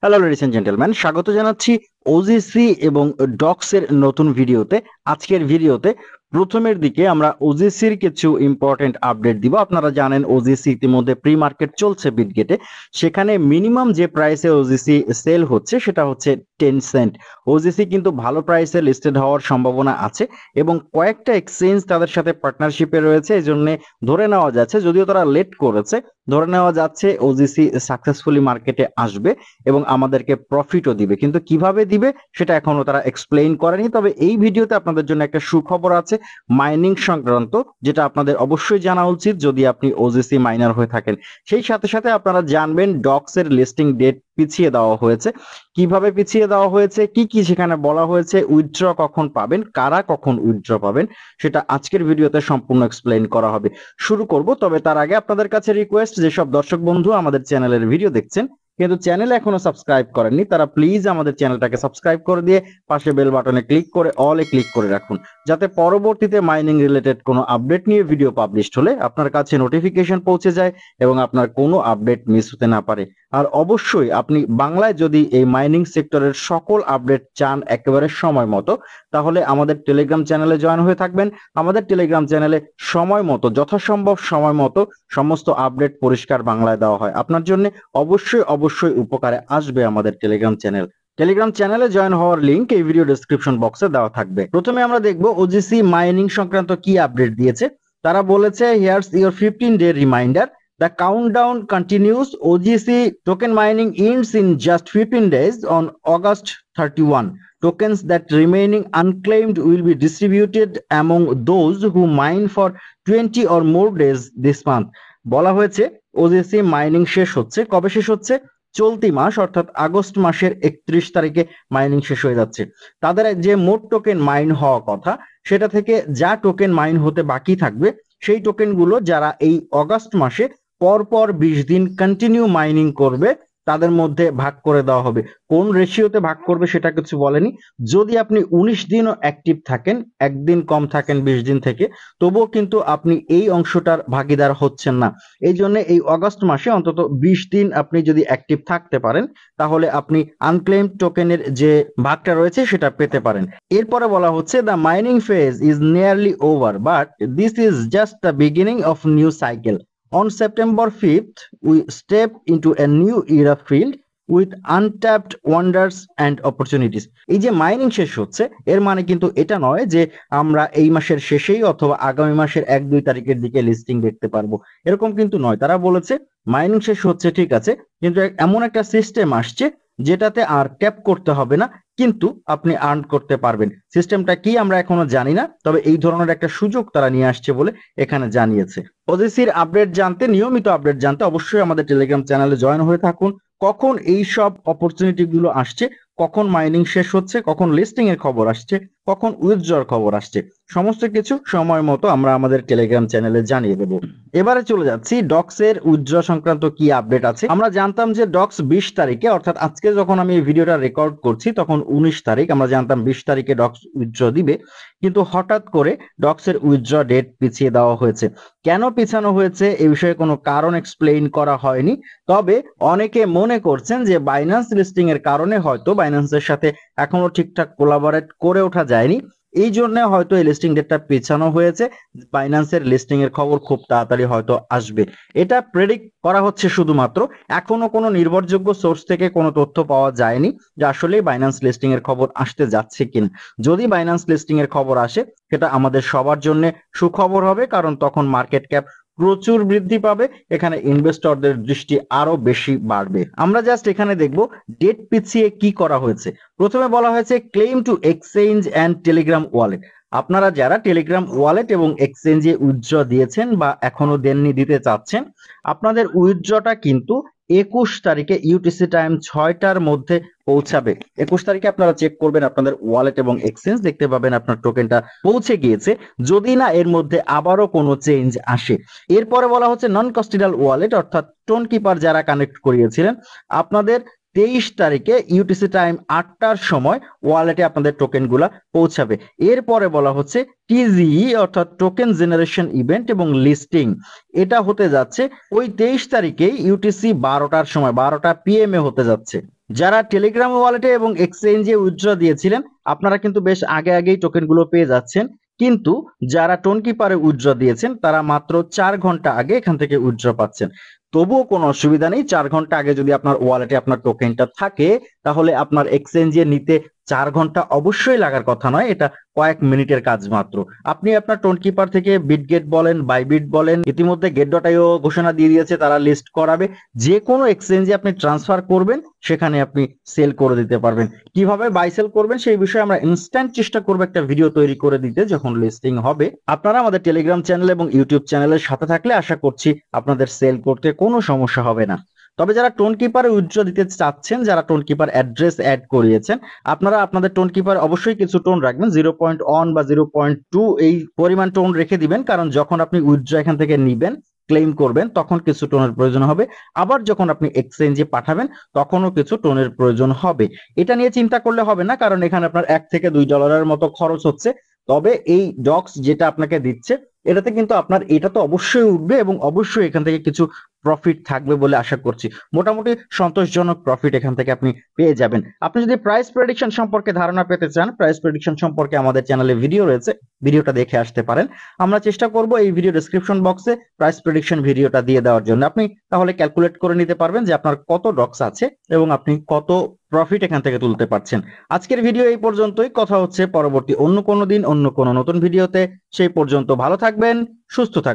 Hello ladies and gentleman, স্বাগত জানাচ্ছি OGC এবং ডক্স এর নতুন ভিডিওতে। আজকের ভিডিওতে প্রথমের দিকে আমরা ওজিসির কিছু ইম্পর্টেন্ট আপডেট দিব। আপনারা জানেন ওজিসি ইতিমধ্যে প্রি মার্কেট চলছে বিটগেটে, সেখানে মিনিমাম যে প্রাইসে ওজিসি সেল হচ্ছে সেটা হচ্ছে 10 সেন্ট। ওজিসি কিন্তু ভালো প্রাইসে লিস্টেড হওয়ার সম্ভাবনা আছে এবং কয়েকটা এক্সচেঞ্জ তাদের সাথে পার্টনারশিপে রয়েছে, এই জন্য ধরে নেওয়া যাচ্ছে, যদিও তারা লেট করেছে, ধরে নেওয়া যাচ্ছে ওজিসি সাকসেসফুলি মার্কেটে আসবে এবং আমাদেরকে প্রফিটও দিবে। কিন্তু কিভাবে দিবে সেটা এখনো তারা এক্সপ্লেইন করেনি। তবে এই ভিডিওতে আপনাদের জন্য একটা সুখবর আছে মাইনিং সংক্রান্ত, যেটা আপনাদের অবশ্যই জানা উচিত যদি আপনি ওজিসি মাইনার হয়ে থাকেন। সেই সাথে সাথে আপনারা জানবেন ডক্স এর লিস্টিং ডেট পিছিয়ে দেওয়া হয়েছে। কিভাবে পিছিয়ে দেওয়া হয়েছে, কি কি সেখানে বলা হয়েছে, উইথড্র কখন পাবেন, কারা কখন উইথড্র পাবেন, সেটা আজকের ভিডিওতে সম্পূর্ণ এক্সপ্লেইন করা হবে। শুরু করব, তবে তার আগে আপনাদের কাছে রিকোয়েস্ট, যেসব দর্শক বন্ধু আমাদের চ্যানেলের ভিডিও দেখছেন কিন্তু চ্যানেল এখনো সাবস্ক্রাইব করেননি, তারা প্লিজ আমাদের চ্যানেলটাকে সাবস্ক্রাইব করে দিয়ে পাশে বেল বাটনে ক্লিক করে অলে ক্লিক করে রাখুন, যাতে পরবর্তীতে মাইনিং রিলেটেড কোনো আপডেট নিয়ে ভিডিও পাবলিশ হলে আপনার কাছে নোটিফিকেশন পৌঁছে যায় এবং আপনার কোনো আপডেট মিস হতে না পারে। আর অবশ্যই আপনি বাংলায় যদি এই মাইনিং সেক্টরের সকল আপডেট চান একেবারে সময় মতো, তাহলে আমাদের টেলিগ্রাম চ্যানেলে জয়েন হয়ে থাকবেন। আমাদের টেলিগ্রাম চ্যানেলে সময় মতো, যথাসম্ভব সময় মতো সমস্ত আপডেট পরিষ্কার বাংলায় দেওয়া হয়। আপনার জন্য অবশ্যই উপকারে আসবে আমাদের টেলিগ্রাম চ্যানেলে জয়েন হওয়ার লিংক এই ভিডিও ডেসক্রিপশন বক্সে দেওয়া থাকবে। প্রথমে আমরা দেখব ওজিসি মাইনিং সংক্রান্ত কি আপডেট দিয়েছে। তারা বলেছে, here's your 15-day reminder, the countdown continues. OGC token mining ends in just 15 days on August 31. Tokens that remaining unclaimed will be distributed among those who mine for 20 or more days this month. বলা হয়েছে OGC mining শেষ হচ্ছে, কবে শেষ হচ্ছে? চলতি মাস অর্থাৎ August মাসের 31 তারিখে মাইনিং শেষ হয়ে যাচ্ছে। তাদের যে মোট টোকেন মাইন হওয়া কথা, সেটা থেকে যা টোকেন মাইন হতে বাকি থাকবে সেই টোকেনগুলো যারা এই অগাস্ট মাসে পরপর 20 দিন কন্টিনিউ মাইনিং করবে তাদের মধ্যে ভাগ করে দেওয়া হবে। কোন রেশিওতে ভাগ করবে সেটা কিছু বলেনি। যদি আপনি 19 দিনও অ্যাক্টিভ থাকেন, একদিন কম থাকেন 20 দিন থেকে, তবুও কিন্তু আপনি এই অংশটার ভাগিদার হচ্ছেন না। এই জন্য এই অগস্ট মাসে অন্তত 20 দিন আপনি যদি অ্যাক্টিভ থাকতে পারেন, তাহলে আপনি আনক্লেইমড টোকেনের যে ভাগটা রয়েছে সেটা পেতে পারেন। এরপরে বলা হচ্ছে, the mining phase is nearly over but this is just the beginning of new cycle. On September 5th, we step into a new era filled with untapped wonders and opportunities. এই যে মাইনিং শেষ হচ্ছে, এর মানে কিন্তু এটা নয় যে আমরা এই মাসের শেষেই অথবা আগামী মাসের 1-2 তারিখের দিকে লিস্টিং দেখতে পারবো, এরকম কিন্তু নয়। তারা বলেছে মাইনিং শেষ হচ্ছে ঠিক আছে, কিন্তু এমন একটা সিস্টেম আসছে যেটাতে আর ক্যাপ করতে হবে না, কিন্তু আপনি আর্ন করতে পারবেন। সিস্টেমটা কি আমরা এখনো জানি না, তবে এই ধরনের একটা সুযোগ তারা নিয়ে আসছে বলে এখানে জানিয়েছে। ওজিসির আপডেট জানতে, নিয়মিত আপডেট জানতে অবশ্যই আমাদের টেলিগ্রাম চ্যানেলে জয়েন হয়ে থাকুন। কখন এই সব অপরচুনিটি গুলো আসছে, কখন মাইনিং শেষ হচ্ছে, কখন লিস্টিং এর খবর আসছে, কখন উইথড্রর খবর আসছে, সমস্ত কিছু সময় মতো আমরা আমাদের টেলিগ্রাম চ্যানেলে জানিয়ে দেব। এবারে চলে যাচ্ছি ডক্স এর উইথড্র সংক্রান্ত কি আপডেট আছে। আমরা জানতাম যে ডক্স 20 তারিখে, অর্থাৎ আজকে যখন আমি এই ভিডিওটা রেকর্ড করছি তখন 19 তারিখ, আমরা জানতাম 20 তারিখে ডক্স উইথড্র দিবে, কিন্তু হঠাৎ করে ডক্স এর উইথড্র ডেট পিছিয়ে দেওয়া হয়েছে। কেন পিছানো হয়েছে এই বিষয়ে কোনো কারণ এক্সপ্লেইন করা হয়নি, তবে অনেকে মনে করছেন যে বাইন্যান্স লিস্টিং এর কারণে হয়তো বাইন্যান্সের সাথে এখনো ঠিকঠাক কোলাবোরেট করে ওঠা যায়নি, এই জন্য হয়তো এই লিস্টিং ডেটটা পেছানো হয়েছে। বাইন্যান্সের লিস্টিং এর খবর খুব তাড়াতাড়ি হয়তো আসবে, এটা প্রেডিক্ট করা হচ্ছে শুধুমাত্র। এখনো কোনো নির্ভরযোগ্য সোর্স থেকে কোনো তথ্য পাওয়া যায়নি যে আসলে বাইন্যান্স লিস্টিং এর খবর আসতে যাচ্ছে কিনা। যদি বাইন্যান্স লিস্টিং এর খবর আসে, সেটা আমাদের সবার জন্য সুখবর হবে, কারণ তখন মার্কেট ক্যাপ প্রচুর বৃদ্ধি পাবে, এখানে ইনভেস্টরদের দৃষ্টি আরো বেশি বাড়বে। আমরা জাস্ট এখানে দেখব ডেট পিছিয়ে কি করা হয়েছে। প্রথমে বলা হয়েছে claim to exchange and Telegram wallet. আপনারা যারা টেলিগ্রাম ওয়ালেট এবং এক্সচেঞ্জে উইথড্র দিয়েছেন বা এখনো দেননি, দিতে চাচ্ছেন, আপনাদের উইথড্রটা কিন্তু 21 তারিখে ইউটিসি টাইম 6টার মধ্যে পৌঁছাবে। 21 তারিখে আপনারা চেক করবেন আপনাদের ওয়ালেট এবং এক্সচেঞ্জ, দেখতে পাবেন আপনার টোকেনটা পৌঁছে গিয়েছে, যদি না এর মধ্যে আবারও কোনো চেঞ্জ আসে। এরপরে বলা হচ্ছে নন কাস্টোডিয়াল ওয়ালেট, অর্থাৎ টোন কিপার যারা কানেক্ট করিয়েছিলেন, আপনাদের 23 তারিখে ইউটিসি টাইম 8টার সময় ওয়ালেটে আপনাদের টোকেনগুলা পৌঁছাবে। এরপরে বলা হচ্ছে টিজিই অর্থাৎ টোকেন জেনারেশন ইভেন্ট এবং লিস্টিং, এটা হতে যাচ্ছে ওই 23 তারিখে ইউটিসি 12টার সময়, 12টা PM হতে যাচ্ছে। যারা টেলিগ্রাম ওয়ালেটে এবং এক্সচেঞ্জে উইথড্র দিয়েছিলেন আপনারা কিন্তু বেশ আগে আগেই টোকেনগুলো পেয়ে যাচ্ছেন, কিন্তু যারা টোন কিপারে উইথড্র দিয়েছেন তারা মাত্র 4 ঘন্টা আগে এখান থেকে উইথড্র পাচ্ছেন। তবুও কোনো অসুবিধা নেই, 4 ঘন্টা আগে যদি আপনার ওয়ালেটে আপনার টোকেনটা থাকে তাহলে আপনার এক্সচেঞ্জে নিতে 4 ঘন্টা অবশ্যই লাগার কথা নয়, এটা কয়েক মিনিটের কাজ মাত্র। আপনি আপনার টোন কিপার থেকে বিটগেট বলেন, বাইবিট বলেন, ইতিমধ্যে গেট.আইও ঘোষণা দিয়ে দিয়েছে তারা লিস্ট করাবে, যে কোনো এক্সচেঞ্জে আপনি ট্রান্সফার করবেন সেখানে আপনি সেল করে দিতে পারবেন। কিভাবে বাই সেল করবেন সেই বিষয়ে আমরা ইনস্ট্যান্ট চেষ্টা করবো একটা ভিডিও তৈরি করে দিতে যখন লিস্টিং হবে। আপনারা আমাদের টেলিগ্রাম চ্যানেল এবং ইউটিউব চ্যানেলের সাথে থাকলে আশা করছি আপনাদের সেল করতে কোনো সমস্যা হবে না। তবে যারা টোন কিপারে উইথড্র দিতে চাচ্ছেন, যারা টোন কিপার অ্যাড্রেস অ্যাড করিয়েছেন, আপনারা আপনাদের টোন কিপার অবশ্যই কিছু টোন রাখবেন, 0.1 বা 0.2 এই পরিমাণ টোন রেখে দিবেন, কারণ যখন আপনি উইথড্র এখান থেকে নিবেন, ক্লেম করবেন, তখন কিছু টোনের প্রয়োজন হবে। আবার যখন আপনি এক্সচেঞ্জে পাঠাবেন তখনও কিছু টোনের প্রয়োজন হবে। এটা নিয়ে চিন্তা করলে হবে না, কারণ এখানে আপনার $1 থেকে $2 মতো খরচ হচ্ছে। তবে এই ডক্স যেটা আপনাকে দিচ্ছে এটাতে কিন্তু আপনার এটা তো অবশ্যই উঠবে এবং অবশ্যই এখান থেকে কিছু প্রফিট থাকবে বলে আশা করছি। মোটামুটি সন্তোষজনক প্রফিট এখান থেকে আপনি পেয়ে যাবেন। আপনি যদি প্রাইস প্রেডিকশন সম্পর্কে ধারণা পেতে চান, প্রাইস প্রেডিকশন সম্পর্কে আমাদের চ্যানেলে ভিডিও রয়েছে, ভিডিওটা দেখে আসতে পারেন। আমরা চেষ্টা করব এই ভিডিও ডেসক্রিপশন বক্সে প্রাইস প্রেডিকশন ভিডিওটা দিয়ে দেওয়ার জন্য। আপনি তাহলে ক্যালকুলেট করে নিতে পারবেন যে আপনার কত ডক্স আছে এবং আপনি কত প্রফিট এখান থেকে তুলতে পারছেন। আজকের ভিডিও এই পর্যন্তই, কথা হচ্ছে পরবর্তী অন্য কোনো দিন অন্য কোনো নতুন ভিডিওতে। সেই পর্যন্ত ভালো থাকবেন, সুস্থ থাকবেন।